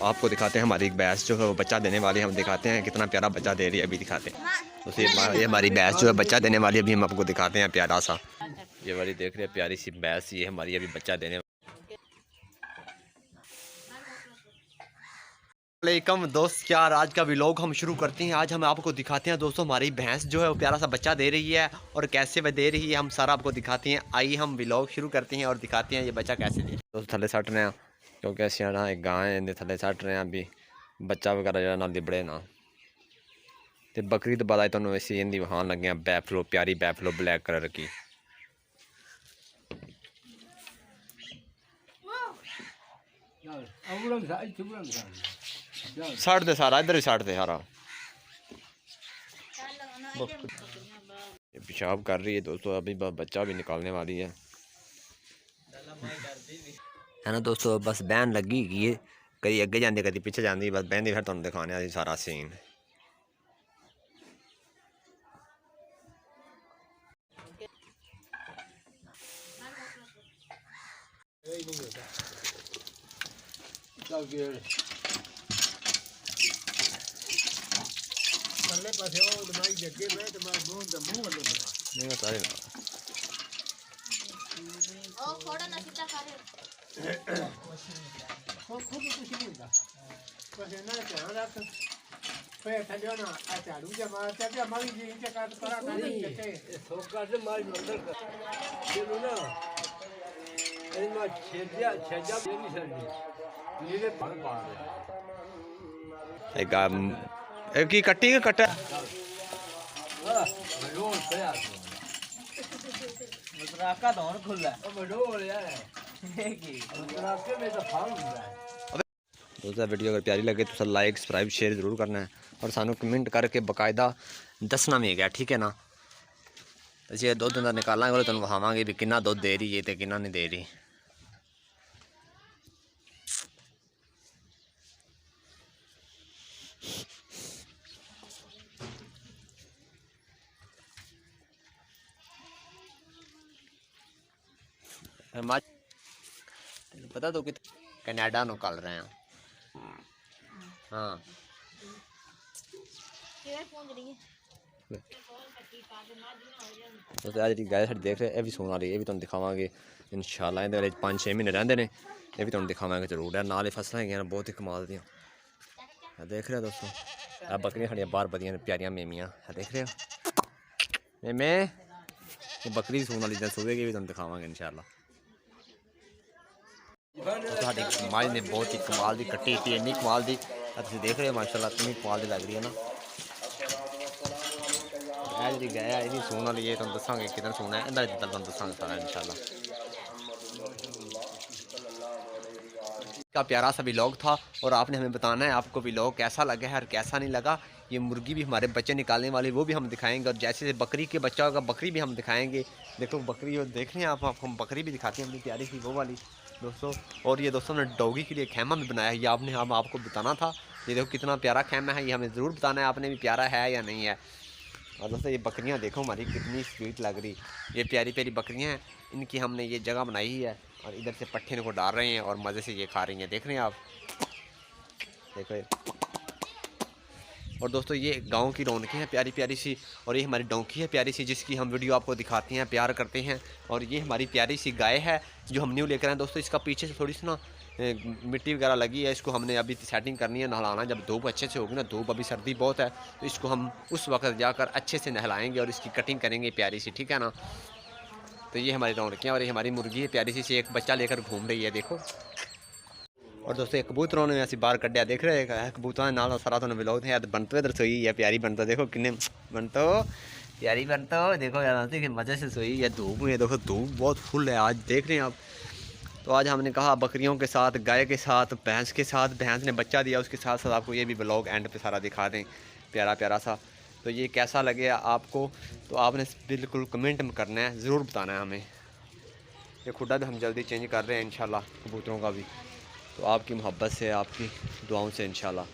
आपको दिखाते हैं हमारी एक भैंस जो है वो बच्चा देने वाली है। हम दिखाते हैं कितना प्यारा बच्चा दे रही है, अभी दिखाते हैं। तो ये हमारी भैंस जो है बच्चा देने वाली है, अभी हम आपको दिखाते हैं प्यारा सा। ये वाली देख रहे हैं प्यारी सी भैंस, ये हमारी अभी बच्चा देने वालेकुम दोस्त यार, आज का व्लॉग हम शुरू करते हैं। आज हम आपको दिखाते हैं दोस्तों हमारी भैंस जो है वो प्यारा सा बच्चा दे रही है, और कैसे वह दे रही है हम सारा आपको दिखाते हैं। आइए हम व्लॉग शुरू करते हैं और दिखाते हैं ये बच्चा कैसे दे। दोस्त थले सट रहे हैं क्योंकि सियाना एक गां है, थले सट रहे हैं अभी बच्चा वगैरह जो ना लिबड़े ना। तो बकरी तो बाद तुम इसी इन वहां लगे हैं बैफलो, प्यारी बैफलो ब्लैक कलर की। साठ दे सारा इधर ही साठ दे सारा। पेशाब कर रही है दोस्तों, अभी बच्चा भी निकालने वाली है ना दोस्तों। बस बहन लगी कि ये कभी अगे जाती कभी पीछे जाती, बस बहन फिर तुम दिखाने सारा सीन। एक कट्टी कट्टा दोस्तों वीडियो अगर प्यारी लगे तो लाइक सब्सक्राइब शेयर जरूर करना है, और सानू कमेंट करके बाकायदा दसना भी है, ठीक है ना। असं दुध का निकालेंगे और तुम वहावेंगे भी कितना दुध दे रही है तो कितना नहीं दे रही। पता तो कि कनाडा निकल रहे हैं। हाँ तो आज जी गाय देख रहे, ये भी सोने वाली, ये भी तुम दिखावे इंशाल्लाह। ये 5-6 महीने रहते हैं, ये भी तुम दिखावे जरूर है। नाल फसलें हैं बहुत ही कमाल दी देख रहे हो दोस्तों। आ बकरियां खड़िया बाहर बदियां प्यारियां मेमियां देख रहे हो। मैं ये बकरी सोने वाली सूबेगी भी तुम दिखावे इंशाल्लाह। मझ ने बहुत ही कमाल की कट्टी थी, इन्नी कमाल की देख रहे हो माशाल्लाह, कितनी कमाल की लग रही है ना। जी गया इन्नी सून वाली है, तुम दसा कितना सोना है इंदा तुम दसा सारा इंशाल्लाह। का प्यारा सा व्लॉग था, और आपने हमें बताना है आपको व्लॉग कैसा लगा है और कैसा नहीं लगा। ये मुर्गी भी हमारे बच्चे निकालने वाली वो भी हम दिखाएंगे, और जैसे बकरी के बच्चा होगा बकरी भी हम दिखाएंगे। देखो बकरी और देख रहे हैं आप, हम बकरी भी दिखाते हैं अपनी प्यारी सी वो वाली दोस्तों। और ये दोस्तों ने डॉगी के लिए खैमा भी बनाया है, ये आपने हम आपको बताना था। ये देखो कितना प्यारा खैमा है, ये हमें ज़रूर बताना है आपने भी प्यारा है या नहीं है। और दोस्तों ये बकरियां देखो हमारी कितनी स्वीट लग रही, ये प्यारी प्यारी बकरियां हैं। इनकी हमने ये जगह बनाई है, और इधर से पट्टे इनको डाल रहे हैं और मज़े से ये खा रही हैं, देख रहे हैं आप देखो ये। और दोस्तों ये गांव की रौनकें हैं प्यारी प्यारी सी, और ये हमारी डोंकी है प्यारी सी जिसकी हम वीडियो आपको दिखाते हैं, प्यार करते हैं। और ये हमारी प्यारी सी गाय है जो हम न्यू लेकर आए दोस्तों। इसका पीछे से थोड़ी सी ना मिट्टी वगैरह लगी है, इसको हमने अभी सेटिंग करनी है, नहलाना। जब धूप अच्छे से होगी ना, धूप अभी सर्दी बहुत है, तो इसको हम उस वक्त जाकर अच्छे से नहलाएंगे और इसकी कटिंग करेंगे प्यारी सी, ठीक है ना। तो ये हमारी रौनकियाँ, और ये हमारी मुर्गी है प्यारी सी एक बच्चा लेकर घूम रही है देखो। और दोस्तों कबूतरों ने ऐसी बाहर कढ़िया देख रहे हैं, कबूतरों नाल सारा तुम व्लॉग है। बनतो इधर सोई है प्यारी बनतो, देखो किन्ने बनतो प्यारी बनतो देखो यार, मज़े से सोई है। धूप में देखो धूप बहुत फुल है आज, देख रहे हैं आप। तो आज हमने कहा बकरियों के साथ, गाय के साथ, भैंस के साथ, भैंस ने बच्चा दिया उसके साथ साथ आपको ये भी व्लॉग एंड पे सारा दिखा दें प्यारा प्यारा सा। तो ये कैसा लगे आपको, तो आपने बिल्कुल कमेंट में करना है, ज़रूर बताना है हमें। ये खुदा भी हम जल्दी चेंज कर रहे हैं इंशाल्लाह कबूतरों का भी, तो आपकी मोहब्बत से, आपकी दुआओं से इंशाल्लाह।